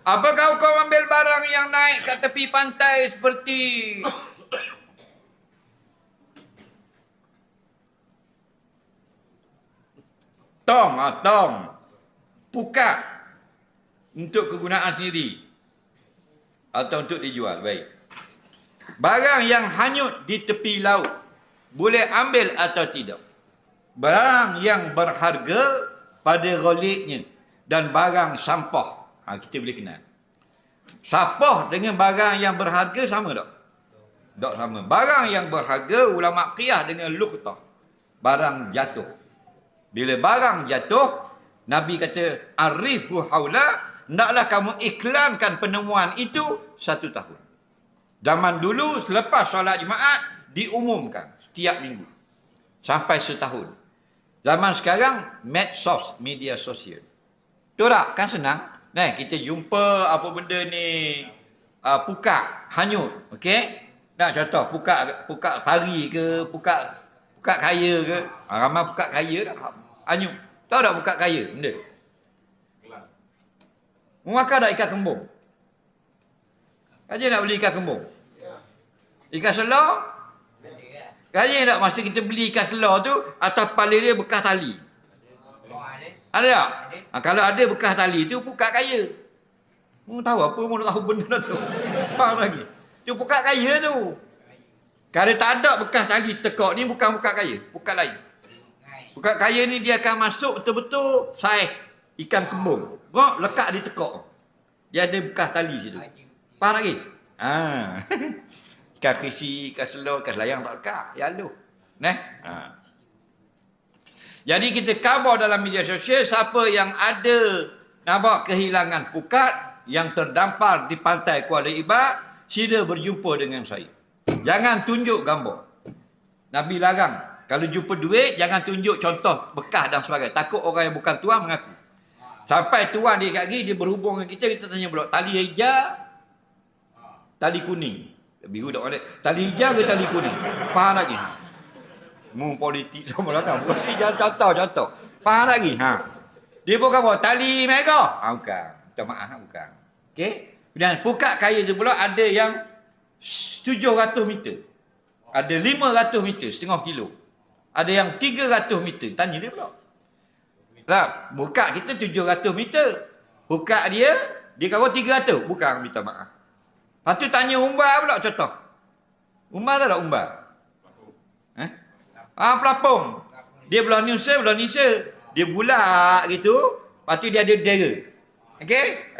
Apakah kau ambil barang yang naik kat tepi pantai seperti tong, pukat untuk kegunaan sendiri atau untuk dijual? Baik. Barang yang hanyut di tepi laut boleh ambil atau tidak? Barang yang berharga pada ghaliknya dan barang sampah. Kita boleh kenal. Sampah dengan barang yang berharga sama tak? Tak sama. Barang yang berharga, ulama qiyas dengan luqtah. Barang jatuh. Bila barang jatuh, Nabi kata, arifu haula, naklah kamu iklankan penemuan itu 1 tahun. Zaman dulu, selepas solat Jumaat, diumumkan setiap minggu. Sampai setahun. Zaman sekarang, medsos, media sosial. Betul tak? Kan senang. Nah, kita jumpa apa benda ni, pukat, hanyut. Okey? Nak contoh, pukat pari ke, pukat kaya ke. Ramai pukat kaya dah. Hanyut. Tahu tak pukat kaya? Benda. Makan tak ikan kembung? Kaji nak beli ikan kembung? Ikan selah? Kaji tak masa kita beli ikan selah tu, atas kepala dia bekas tali? Ada tak? Kalau ada bekas tali tu, pukat kaya. Tahu apa pun tahu benda tu. Faham lagi? Tu pukat kaya tu. Kalau tak ada bekas tali tekak ni, bukan pukat kaya. Pukat lain. Pukat kaya ni dia akan masuk betul-betul saiz ikan kembung. Lekat di tekak. Dia ada bekas tali situ. Faham lagi? Ikan krisi, ikan selah, ikan selayang tak lekat. Ya lu. Jadi kita khabar dalam media sosial, siapa yang ada nampak kehilangan pukat yang terdampar di pantai Kuala Ibad, sila berjumpa dengan saya. Jangan tunjuk gambar. Nabi larang. Kalau jumpa duit, jangan tunjuk contoh bekas dan sebagainya. Takut orang yang bukan tuan mengaku. Sampai tuan dia kat lagi, dia berhubung dengan kita tanya pula, tali hijau, tali kuning. Biru tak ada. Tali hijau ke tali kuning? Faham lagi? Politik sama belakang. Contoh. Faham lagi? Dia bukan apa? Tali merah? Bukan. Minta maaf, bukan. Okey? Dan pukat kaya tu pula ada yang 700 meter. Ada 500 meter, setengah kilo. Ada yang 300 meter. Tanya dia pula. Lah, pukat kita 700 meter. Pukat dia kata 300. Bukan, minta maaf. Lepas tu tanya umbar pula contoh. Umbar tak ada umbar? Pelapung. Dia belah Nusa. Dia bulat gitu. Lepas tu dia ada dera. Okey?